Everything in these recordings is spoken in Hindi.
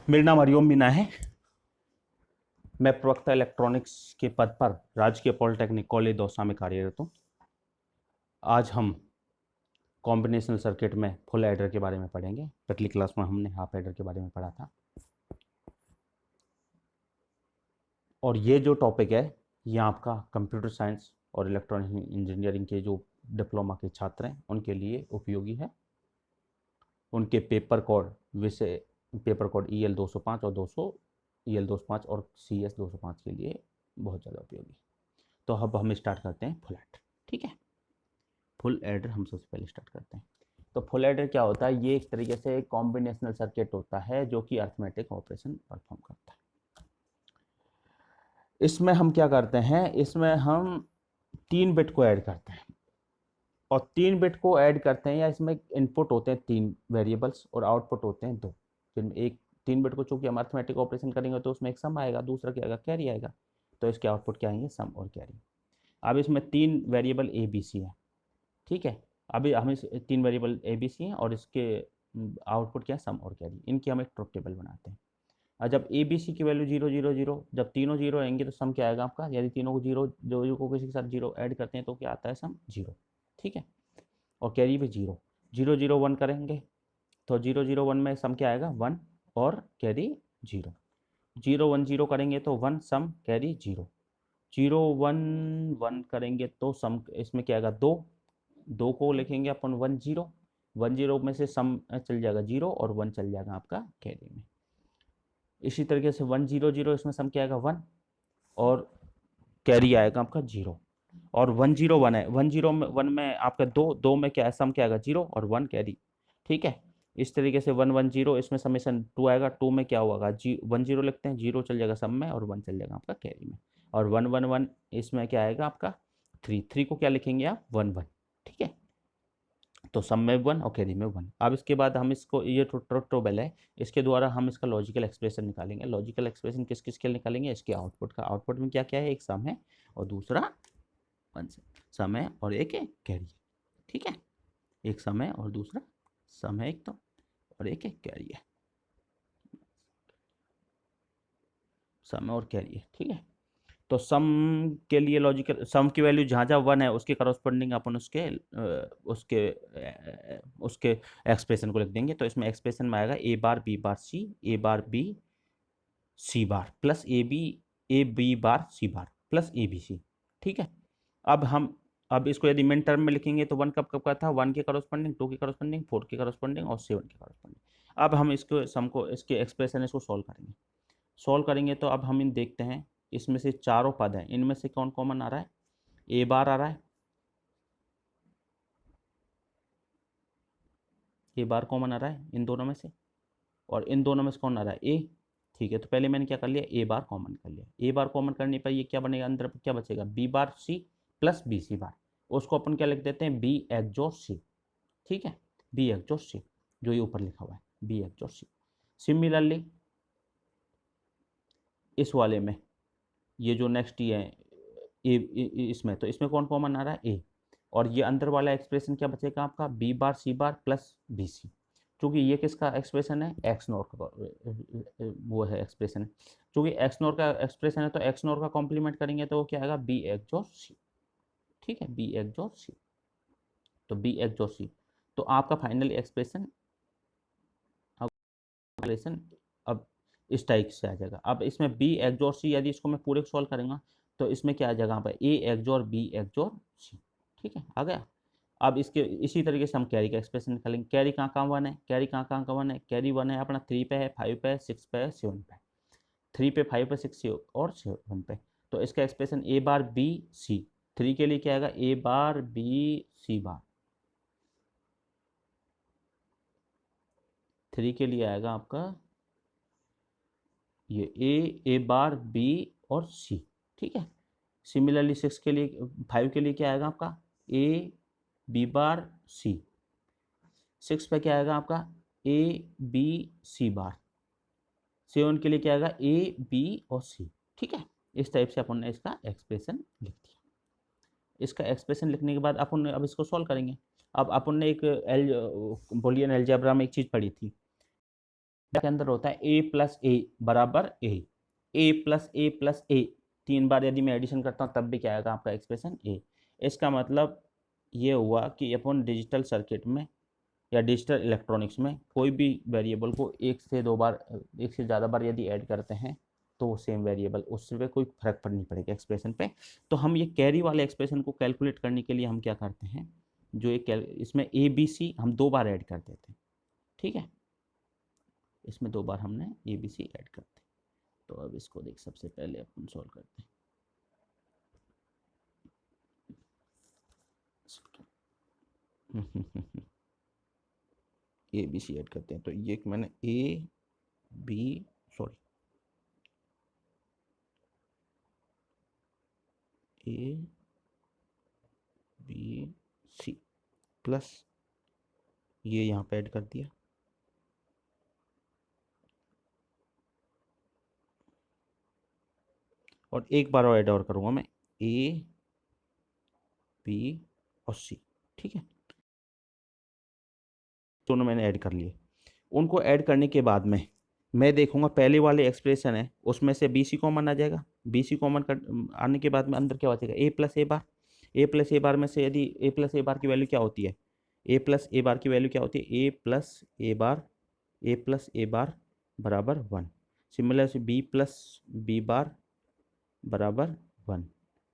मेरा नाम हरिओम मीना है। मैं प्रवक्ता इलेक्ट्रॉनिक्स के पद पर राजकीय पॉलिटेक्निक कॉलेज दौसा में कार्यरत हूँ। आज हम कॉम्बिनेशनल सर्किट में फुल एडर के बारे में पढ़ेंगे। पिछली क्लास में हमने हाफ एडर के बारे में पढ़ा था, और ये जो टॉपिक है ये आपका कंप्यूटर साइंस और इलेक्ट्रॉनिक इंजीनियरिंग के जो डिप्लोमा के छात्र हैं उनके लिए उपयोगी है। उनके पेपर कोड विषय पेपर कोड EL 205 और 200 EL 205 और CS 205 के लिए बहुत ज़्यादा उपयोगी। तो अब हम स्टार्ट करते हैं फुल एडर। ठीक है, फुल एडर हम सबसे पहले स्टार्ट करते हैं। तो फुल एडर क्या होता है? ये एक तरीके से कॉम्बिनेशनल सर्किट होता है जो कि अरिथमेटिक ऑपरेशन परफॉर्म करता है। इसमें हम क्या करते हैं, इसमें हम 3 बिट को ऐड करते हैं, और 3 बिट को ऐड करते हैं या इसमें इनपुट होते हैं 3 वेरिएबल्स और आउटपुट होते हैं 2, जिनमें एक 3 बिट को चूंकि हम अरिथमेटिक ऑपरेशन करेंगे तो उसमें एक सम आएगा, दूसरा क्या आएगा, कैरी आएगा। तो इसके आउटपुट क्या आएंगे, सम और कैरी। अब इसमें 3 वेरिएबल ABC है। ठीक है, अभी हम इस 3 वेरिएबल ABC हैं और इसके आउटपुट क्या है, सम और कैरी। इनकी हम एक ट्रुथ टेबल बनाते हैं। और जब ABC की वैल्यू 0 0 0, जब तीनों 0 आएंगे तो सम क्या आएगा आपका, यदि तीनों को 0 जो को किसी के साथ 0 ऐड करते हैं तो क्या आता है, सम 0। ठीक है, और कैरी भी 0 0 0 1 करेंगे तो 0 0 1 में सम क्या आएगा, 1 और कैरी 0। 0 1 0 करेंगे तो 1 सम कैरी 0। 0 1 1 करेंगे तो सम इसमें क्या आएगा, 2 2 को लिखेंगे अपन 1 0। 1 0 में से सम चल जाएगा 0 और 1 चल जाएगा आपका कैरी में। इसी तरीके से 1 0 0 इसमें सम क्या आएगा, 1 और कैरी आएगा आपका 0। और 1 0 1 है, 1 0 में 1 में आपका 2 2 में क्या है, सम क्या आएगा, 0 और 1 कैरी। ठीक है, इस तरीके से 1 1 0 इसमें समेशन 2 आएगा, 2 में क्या होगा, 1 0 लिखते हैं, 0 चल जाएगा सम में और 1 चल जाएगा आपका कैरी में। और 1 1 1 इसमें क्या आएगा आपका 3 3 को क्या लिखेंगे आप, 1 1। ठीक है, तो सम में 1 और कैरी में 1। अब इसके बाद हम इसको, ये ट्रुथ टेबल है, इसके द्वारा हम इसका लॉजिकल एक्सप्रेशन निकालेंगे। लॉजिकल एक्सप्रेशन किस किस के लिए निकालेंगे, इसके आउटपुट का। आउटपुट में क्या क्या है, एक सम है और दूसरा सम है और एक है कैरी। ठीक है, एक सम है और दूसरा सम है एक तो, और एक है कैरी है, सम और कैरी है। ठीक है, तो सम के लिए लॉजिकल, सम की वैल्यू जहाँ जहाँ 1 है उसके करस्पॉन्डिंग अपन उसके उसके एक्सप्रेशन को लिख देंगे। तो इसमें एक्सप्रेशन में आएगा A bar B bar C, A bar B C bar plus A B bar C bar plus ABC। ठीक है, अब इसको यदि मिन टर्म में लिखेंगे तो 1 कब कब का था, 1 के करस्पॉन्डिंग, 2 के करस्पॉन्डिंग, 4 के करस्पॉन्डिंग और 7 के करस्पॉन्डिंग। अब हम इसको सम को, इसके एक्सप्रेशन इसको सॉल्व करेंगे तो अब हम इन देखते हैं, इसमें से चारों पद हैं, इनमें से कौन कॉमन आ रहा है, A बार आ रहा है, A बार कॉमन आ रहा है इन दोनों में से, और इन दोनों में से कौन आ रहा है, A। ठीक है, तो पहले मैंने क्या कर लिया, A बार कॉमन कर लिया। A बार कॉमन करने पर ये क्या बनेगा, अंदर क्या बचेगा, B बार C प्लस BC बार। उसको अपन क्या लिख देते हैं, B एक्जोर C। ठीक है, B एक्जोर C, जो ये ऊपर लिखा हुआ है, B एक्जोर C। सिमिलरली इस वाले में, ये जो नेक्स्ट ये है इसमें, तो इसमें कौन कॉमन आ रहा है, A। और ये अंदर वाला एक्सप्रेशन क्या बचेगा आपका, B बार C बार प्लस BC। क्योंकि ये किसका एक्सप्रेशन है, एक्स नॉट का वो है एक्सप्रेशन। क्योंकि एक्स नॉट का एक्सप्रेशन है तो एक्स नॉट का कॉम्प्लीमेंट करेंगे तो वो क्या आएगा, B एक्जोर C। ठीक है, B एक्जोर C, तो B एक्जोर C। तो आपका फाइनल एक्सप्रेशन अब इस टाइप से आ जाएगा। अब इसमें B एक्जोर C, यदि इसको मैं पूरे सॉल्व करूंगा तो इसमें क्या आ जाएगा, यहाँ पर A XOR B XOR C। ठीक है, आ गया। अब इसके इसी तरीके से हम कैरी का एक्सप्रेशन निकालेंगे। कैरी कहाँ कहाँ 1 है, कैरी कहाँ कहाँ का 1 है, कैरी 1 है अपना 3 पे है, 5 पे है, 6 पे है, 7 पे। 3 पे, 5 पे, 6 और 7 पे। तो इसका expression A bar B C, 3 के लिए क्या आएगा, A बार B C बार, 3 के लिए आएगा आपका ये A बार B और C। ठीक है, सिमिलरली 6 के लिए, 5 के लिए क्या आएगा आपका, A B बार C। 6 पे क्या आएगा आपका, A B C बार। 7 के लिए क्या आएगा, A B और C। ठीक है, इस टाइप से अपन ने इसका एक्सप्रेशन लिख दिया। इसका एक्सप्रेशन लिखने के बाद अपन ने अब इसको सॉल्व करेंगे। अब अपन ने एक बुलियन अलजेब्रा में एक चीज़ पढ़ी थी, के अंदर होता है ए प्लस ए बराबर ए प्लस ए प्लस ए, 3 बार यदि मैं एडिशन करता हूँ तब भी क्या आएगा आपका एक्सप्रेशन ए। इसका मतलब ये हुआ कि अपन डिजिटल सर्किट में या डिजिटल इलेक्ट्रॉनिक्स में कोई भी वेरिएबल को एक से दो बार, एक से ज़्यादा बार यदि ऐड करते हैं तो वो सेम वेरिएबल, उससे कोई फर्क नहीं पड़ेगा एक्सप्रेशन पे। तो हम ये कैरी वाले एक्सप्रेशन को कैलकुलेट करने के लिए हम क्या करते हैं, जो एक इसमें ए बी सी हम 2 बार ऐड कर देते हैं, ठीक है, इसमें 2 बार हमने ए बी सी ऐड करते हैं। तो अब इसको देख, सबसे पहले अपन सॉल्व करते हैं। ए बी सी ऐड करते हैं, तो ये मैंने A B sorry A B C plus ये यहाँ पे ऐड कर दिया, और एक बार और ऐड और करूँगा मैं, ए बी और सी, ठीक है, दोनों मैंने ऐड कर लिए। उनको ऐड करने के बाद में मैं देखूंगा पहले वाले एक्सप्रेशन है उसमें से बी सी कॉमन आ जाएगा, बी सी कॉमन आने के बाद में अंदर क्या बचेगा, ए प्लस ए बार। ए प्लस ए बार में से यदि ए प्लस ए बार की वैल्यू क्या होती है, ए प्लस ए बार की वैल्यू क्या होती है, ए प्लस ए बार, ए प्लस ए बार बराबर 1। सिमिलर से बी प्लस बी बार बराबर 1,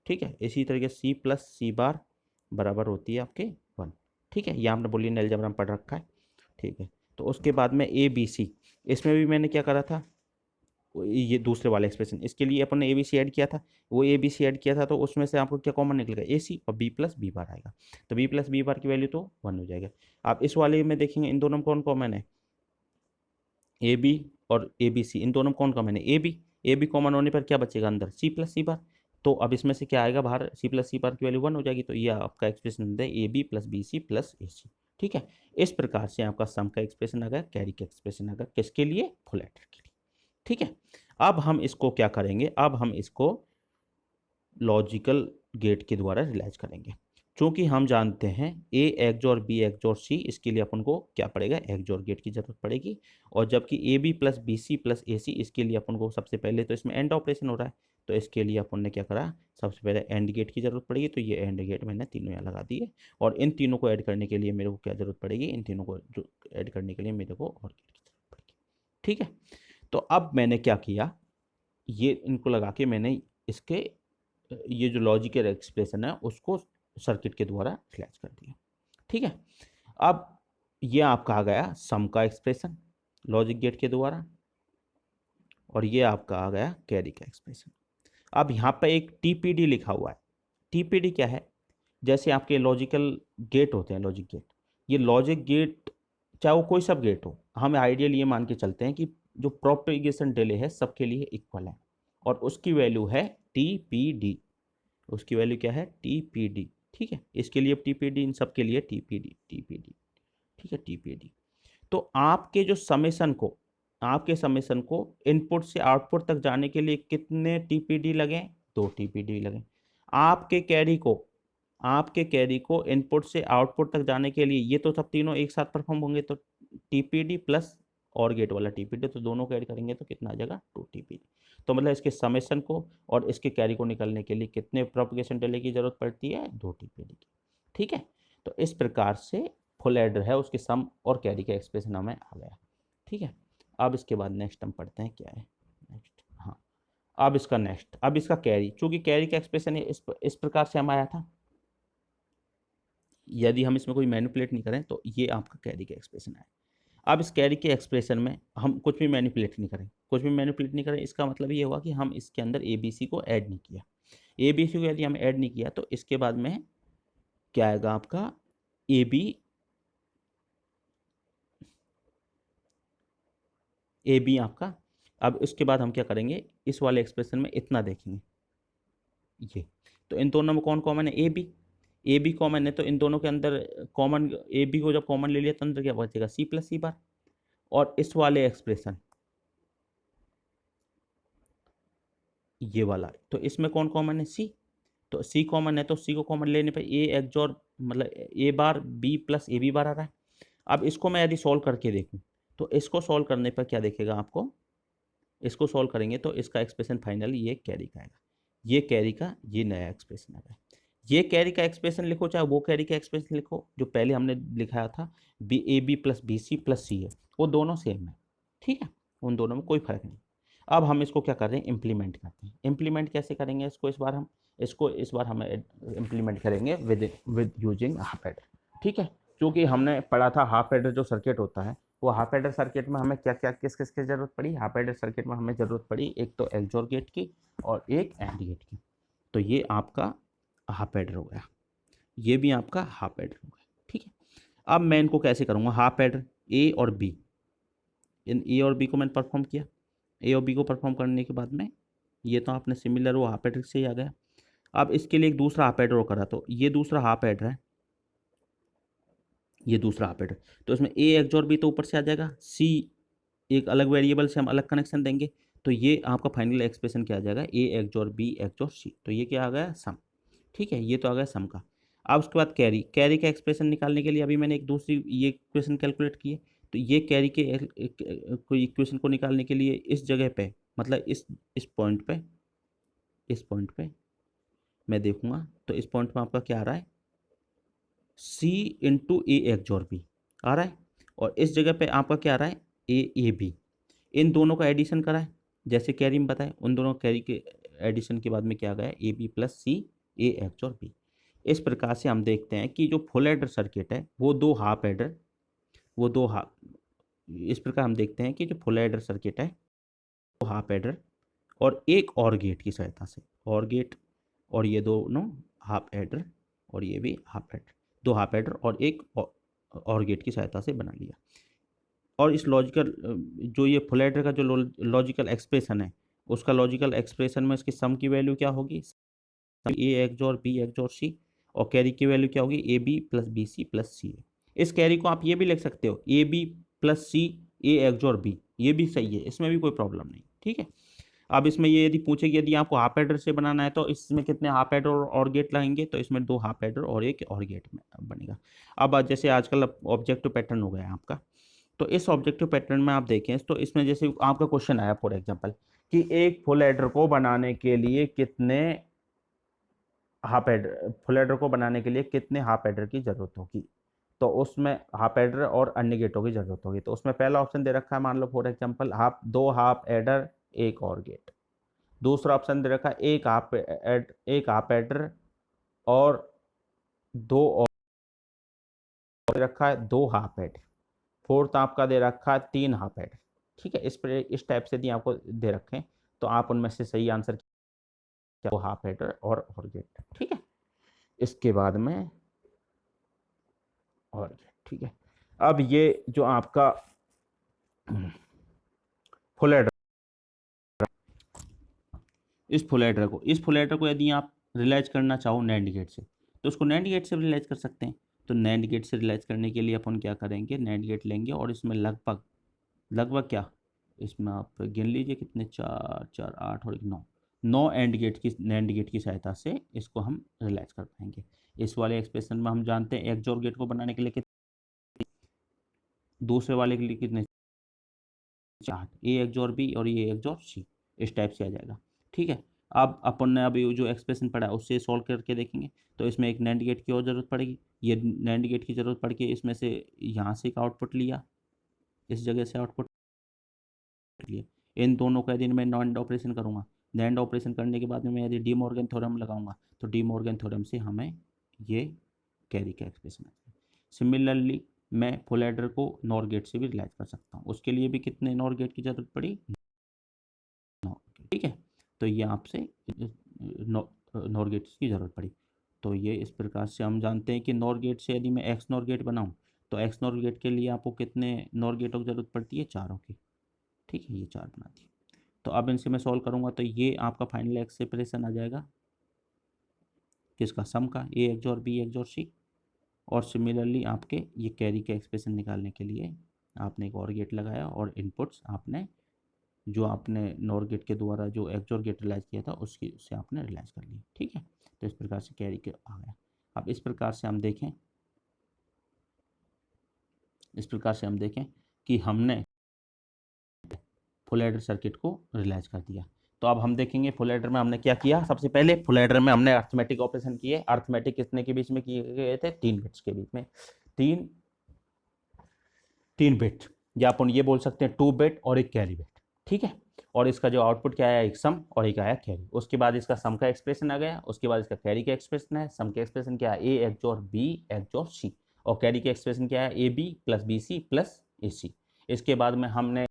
ठीक है। इसी तरीके सी प्लस सी बार बराबर होती है आपके 1, ठीक है, ये आपने बूलियन अलजेब्रा में पढ़ रखा है, ठीक है। तो उसके बाद में ए बी सी, इसमें भी मैंने क्या करा था, ये दूसरे वाले एक्सप्रेशन, इसके लिए अपन ने ए बी सी ऐड किया था, वो ए बी सी ऐड किया था, तो उसमें से आपको क्या कॉमन निकलेगा, ए सी और बी प्लस बी बार आएगा, तो बी प्लस बी बार की वैल्यू तो 1 हो जाएगा। आप इस वाले में देखेंगे इन दोनों में कौन कॉमन है, ए बी और ए बी सी, इन दोनों में कौन कॉमन है, ए बी कॉमन होने पर क्या बचेगा अंदर, सी प्लस सी बार। तो अब इसमें से क्या आएगा बाहर, सी प्लस सी बार की वैल्यू 1 हो जाएगी, तो ये आपका एक्सप्रेशन है A B plus B C plus A C, ठीक है। इस प्रकार से आपका सम का एक्सप्रेशन आ गया, कैरी का एक्सप्रेशन आ गया, किसके लिए, फुल एडर के लिए, ठीक है। अब हम इसको क्या करेंगे, अब हम इसको लॉजिकल गेट के द्वारा रियलाइज करेंगे। चूंकि हम जानते हैं ए एक्सोर बी एक्सोर सी, इसके लिए अपन को क्या पड़ेगा, एक्सोर गेट की जरूरत पड़ेगी। और जबकि A B plus B C plus A C, इसके लिए अपन को सबसे पहले तो इसमें एंड ऑपरेशन हो रहा है, तो इसके लिए अपन ने क्या करा, सबसे पहले एंड गेट की जरूरत पड़ेगी, तो ये एंड गेट मैंने तीनों यहाँ लगा दिए। और इन तीनों को ऐड करने के लिए मेरे को क्या जरूरत पड़ेगी, इन तीनों को जो ऐड करने के लिए मेरे को और गेट की जरूरत पड़ेगी, ठीक है। तो अब मैंने क्या किया, ये इनको लगा के मैंने इसके ये जो लॉजिकल एक्सप्रेशन है उसको सर्किट के द्वारा रियलाइज कर दिया, ठीक है। अब ये आपका आ गया सम का एक्सप्रेशन लॉजिक गेट के द्वारा, और ये आपका आ गया कैरी का एक्सप्रेशन। अब यहाँ पे एक टीपीडी लिखा हुआ है, टीपीडी क्या है, जैसे आपके लॉजिकल गेट होते हैं, लॉजिक गेट, ये लॉजिक गेट चाहे वो कोई सब गेट हो, हम आइडियल ये मान के चलते हैं कि जो प्रोपेगेशन डिले है सबके लिए इक्वल है, और उसकी वैल्यू है टीपीडी, उसकी वैल्यू क्या है, टीपीडी, ठीक है। इसके लिए टीपीडी, इन सब के लिए टीपीडी, टीपीडी, ठीक है, टीपीडी। तो आपके जो समेशन को, आपके समेशन को इनपुट से आउटपुट तक जाने के लिए कितने टीपीडी लगे, 2 टीपीडी लगे। आपके कैरी को, आपके कैरी को इनपुट से आउटपुट तक जाने के लिए ये तो सब तीनों एक साथ परफॉर्म होंगे, तो टीपीडी प्लस और गेट वाला टीपीडी, तो दोनों को ऐड करेंगे तो कितना आ जाएगा, 2 टीपीडी। तो मतलब इसके समेशन को और इसके कैरी को निकालने के लिए कितने प्रोपगेशन डिले की जरूरत पड़ती है, 2 टीपीडी की, ठीक है। तो इस प्रकार से फुल एडर है, उसके सम और कैरी का एक्सप्रेशन हमें आ गया, ठीक है। अब इसके बाद नेक्स्ट हम पढ़ते हैं क्या है, नेक्स्ट, हाँ, अब इसका नेक्स्ट, अब इसका कैरी, चूंकि कैरी का एक्सप्रेशन इस प्रकार से हम आया था, यदि हम इसमें कोई मैनिपुलेट नहीं करें तो ये आपका कैरी का एक्सप्रेशन है। अब इस कैरी के एक्सप्रेशन में हम कुछ भी मैनिपुलेट नहीं करें, कुछ भी मैनिपुलेट नहीं करें, इसका मतलब ये हुआ कि हम इसके अंदर ए बी सी को ऐड नहीं किया, ए बी सी को यदि हम ऐड नहीं किया तो इसके बाद में क्या आएगा आपका, ए बी, ए बी आपका। अब इसके बाद हम क्या करेंगे, इस वाले एक्सप्रेशन में इतना देखेंगे, ये तो इन दोनों में कौन कॉमन है, A B, A B common है, तो इन दोनों के अंदर कॉमन, ए बी को जब कॉमन ले लिया तो अंदर क्या बचेगा, सी प्लस सी बार। और इस वाले एक्सप्रेशन, ये वाला, तो इसमें कौन कॉमन है, सी, तो सी कॉमन है, तो सी को कॉमन लेने पर ए एक्सोर मतलब A bar B plus A B bar आ रहा है। अब इसको मैं यदि सॉल्व करके देखूं तो इसको सॉल्व करने पर क्या देखेगा आपको, इसको सॉल्व करेंगे तो इसका एक्सप्रेशन फाइनल ये कैरी का आएगा, ये कैरी का ये नया एक्सप्रेशन आएगा। ये कैरी का एक्सप्रेशन लिखो चाहे वो कैरी का एक्सप्रेशन लिखो जो पहले हमने लिखाया था B A B plus B C plus C है, वो दोनों सेम है, ठीक है, उन दोनों में कोई फर्क नहीं। अब हम इसको क्या कर रहे हैं, इम्प्लीमेंट करते हैं। इम्प्लीमेंट कैसे करेंगे इसको, इस बार हम इम्प्लीमेंट करेंगे विद यूजिंग हाफ एडर, ठीक है। क्योंकि हमने पढ़ा था हाफ एडर जो सर्किट होता है, वो हाफ एडर सर्किट में हमें क्या क्या किस किस की जरूरत पड़ी, हाफ एडर सर्किट में हमें जरूरत पड़ी एक तो एक्सोर गेट की और एक एंड गेट की। तो ये आपका हाफ एडर हो गया, ये भी आपका हाफ एडर हो गया, ठीक है। अब मैं इनको कैसे करूँगा, हाफ एडर ए और बी, इन ए और बी को मैंने परफॉर्म किया, ए और बी को परफॉर्म करने के बाद में ये तो आपने सिमिलर वो हाफ एडर से ही आ गया। अब इसके लिए एक दूसरा हाफ एडर करा, तो ये दूसरा हाफ एडर है, ये दूसरा हाफ एडर, तो इसमें ए एक्सोर बी तो ऊपर से आ जाएगा, सी एक अलग वेरिएबल से हम अलग कनेक्शन देंगे, तो ये आपका फाइनल एक्सप्रेशन क्या आ जाएगा, ए एक्सोर बी एक्सोर सी, तो ये क्या आ गया सम, ठीक है, ये तो आ गया सम का। अब उसके बाद कैरी, कैरी का एक्सप्रेशन निकालने के लिए अभी मैंने एक दूसरी ये इक्वेशन कैलकुलेट की है, तो ये कैरी के कोई इक्वेशन को निकालने के लिए इस जगह पे, मतलब इस पॉइंट पे, इस पॉइंट पे मैं देखूंगा तो इस पॉइंट में आपका क्या आ रहा है, सी इंटू ए एक्सोर बी आ रहा है, और इस जगह पे आपका क्या आ रहा है, ए बी, इन दोनों का एडिशन करा है जैसे कैरी में बताए, उन दोनों कैरी के एडिशन के बाद में क्या गया, A B plus C A XOR B. इस प्रकार से हम देखते हैं कि जो फुल एडर सर्किट है वो दो हाफ एडर, वो दो हाफ, इस प्रकार हम देखते हैं कि जो फुल एडर सर्किट है वो हाफ एडर और एक और गेट की सहायता से, और गेट और ये दोनों हाफ एडर और ये भी हाफ एडर, दो हाफ एडर और एक और गेट की सहायता से बना लिया। और इस लॉजिकल जो ये फुल एडर का जो लॉजिकल एक्सप्रेशन है, उसका लॉजिकल एक्सप्रेशन में इसकी सम की वैल्यू क्या होगी, ए एक्सोर बी एक्सोर सी, और कैरी की वैल्यू क्या होगी, A B plus B C plus C है। इस कैरी को आप ये भी लिख सकते हो A B plus C A XOR B, ये भी सही है, इसमें भी कोई प्रॉब्लम नहीं, ठीक है। अब इसमें ये यदि पूछे कि यदि आपको हाफ एडर से बनाना है तो इसमें कितने हाफ एडर और गेट लगेंगे, तो इसमें दो हाफ एडर और एक और गेट में बनेगा। अब जैसे आजकल ऑब्जेक्टिव पैटर्न हो गया है आपका, तो इस ऑब्जेक्टिव पैटर्न में आप देखें तो इसमें जैसे आपका क्वेश्चन आया फॉर एग्जांपल कि एक फुल एडर को बनाने के लिए कितने हाफ एडर, फुल एडर को बनाने के लिए कितने हाफ एडर की जरूरत होगी, तो उसमें हाफ एडर और अन्य गेटों की जरूरत होगी। तो उसमें पहला ऑप्शन दे रखा है, मान लो फॉर एग्जांपल दो हाफ एडर एक और गेट। दूसरा ऑप्शन दे रखा है एक हाफ एडर और दो और दे रखा है दो हाफ एडर। फोर्थ आपका दे रखा है तीन हाफ एडर, ठीक है। इस टाइप से यदि आपको दे रखें तो आप उनमें से सही आंसर क्या, दो हाफ एडर और गेट, ठीक है। इसके बाद में और गेट, ठीक है। अब ये जो आपका फुल एडर, इस फुल एडर को यदि आप रियलाइज करना चाहो नैंड गेट से, तो उसको नैंड गेट से रियलाइज कर सकते हैं। तो नैंड गेट से रियलाइज करने के लिए अपन क्या करेंगे, नैंड गेट लेंगे और इसमें लगभग लगभग क्या, इसमें आप गिन लीजिए कितने, चार चार आठ और एक नौ, नौ एंड गेट की नैंड गेट की सहायता से इसको हम रियलाइज कर पाएंगे। इस वाले एक्सप्रेशन में हम जानते हैं एक्सोर गेट को बनाने के लिए कितने, दूसरे वाले के लिए कितने, चार, ए एक्सोर बी और ये एक्सोर सी, इस टाइप से आ जाएगा, ठीक है। अब अपन ने अभी जो एक्सप्रेशन पढ़ा उससे सॉल्व करके देखेंगे, तो इसमें एक नैंड गेट की और ज़रूरत पड़ेगी, ये नैंड गेट की ज़रूरत पड़ के इसमें से यहाँ से एक आउटपुट लिया, इस जगह से आउटपुट लिए, इन दोनों का यदि मैं नॉन्ड ऑपरेशन करूँगा, नैंड ऑपरेशन करने के बाद में मैं यदि डी मॉर्गन थ्योरम लगाऊंगा, तो डी मॉर्गन थ्योरम से हमें ये कैरी का एक्सप्रेशन आता है। सिमिलरली मैं फुल एडर को नॉर गेट से भी रिलाइज कर सकता हूँ, उसके लिए भी कितने नॉर गेट की जरूरत पड़ी, ठीक है। तो ये आपसे नॉर गेट्स की ज़रूरत पड़ी। तो ये इस प्रकार से हम जानते हैं कि नॉर गेट से यदि मैं एक्स नॉर गेट बनाऊँ, तो एक्स नॉर गेट के लिए आपको कितने नॉर गेटों की जरूरत पड़ती है, चारों की, ठीक है, ये चार बना दी। तो अब इनसे मैं सॉल्व करूँगा तो ये आपका फाइनल एक्सप्रेशन आ जाएगा किसका, सम का, ए एक्सोर बी एक्सोर सी। और सिमिलरली आपके ये कैरी का एक्सप्रेशन निकालने के लिए आपने एक और गेट लगाया और इनपुट्स आपने जो आपने नॉर गेट के द्वारा जो एक्सोर गेट रिलाइज किया था उसकी से आपने रिलाइज कर लिया, ठीक है। तो इस प्रकार से कैरी के आ गया। अब इस प्रकार से हम देखें, इस प्रकार से हम देखें कि हमने फुल एडर सर्किट को रियलाइज कर दिया। तो अब हम देखेंगे फुल एडर में हमने क्या किया। सबसे पहले फुल एडर में हमने अर्थमेटिक ऑपरेशन किए। अर्थमेटिक कितने के बीच में किए गए थे? 3 बिट्स के बीच में। तीन बिट, या अपन ये बोल सकते हैं 2 बिट और एक कैरी बिट, ठीक है। और इसका जो आउटपुट क्या आया, एक सम और एक आया कैरी। उसके बाद इसका सम का एक्सप्रेशन आ गया, उसके बाद इसका कैरी का एक्सप्रेशन है। सम का एक्सप्रेशन क्या है? A XOR B XOR C, और कैरी का एक्सप्रेशन क्या है? A B plus B C plus A C. इसके बाद में हमने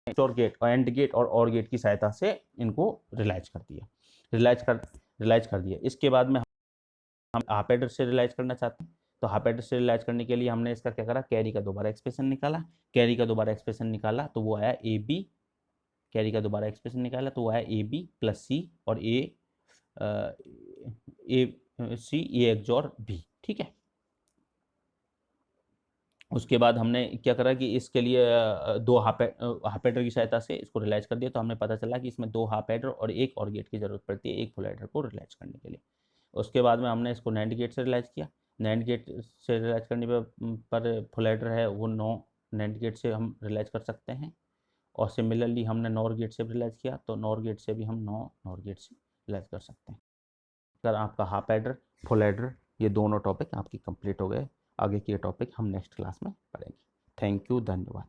XOR गेट और एंड गेट और गेट की सहायता से इनको रियलाइज कर दिया, रियलाइज कर दिया। इसके बाद में हम हाफ एडर से रियलाइज करना चाहते हैं, तो हाफ एडर से रियलाइज करने के लिए हमने इसका क्या करा, कैरी का दोबारा एक्सप्रेशन निकाला। कैरी का दोबारा एक्सप्रेशन निकाला तो वो आया ए बी, कैरी का दोबारा एक्सप्रेशन निकाला तो वो आया ए बी प्लस सी और ए सी ए XOR बी, ठीक है। उसके बाद हमने क्या करा कि इसके लिए दो हाफ एडर की सहायता से इसको रियलाइज कर दिया। तो हमें पता चला कि इसमें 2 हाफ एडर और एक और गेट की जरूरत पड़ती है एक फुल एडर को रियलाइज करने के लिए। उसके बाद में हमने इसको नैंड गेट से रियलाइज किया। नैंड गेट से रियलाइज करने पर फुल एडर है वो 9 नैंड गेट से हम रियलाइज कर सकते हैं। और सिमिलरली हमने नॉर गेट से रियलाइज किया, तो नॉर गेट से भी हम नॉर गेट से रियलाइज कर सकते हैं। अगर आपका हाफ एडर, फुल एडर, ये दोनों टॉपिक आपकी कंप्लीट हो गए। आगे के टॉपिक हम नेक्स्ट क्लास में पढ़ेंगे। थैंक यू, धन्यवाद।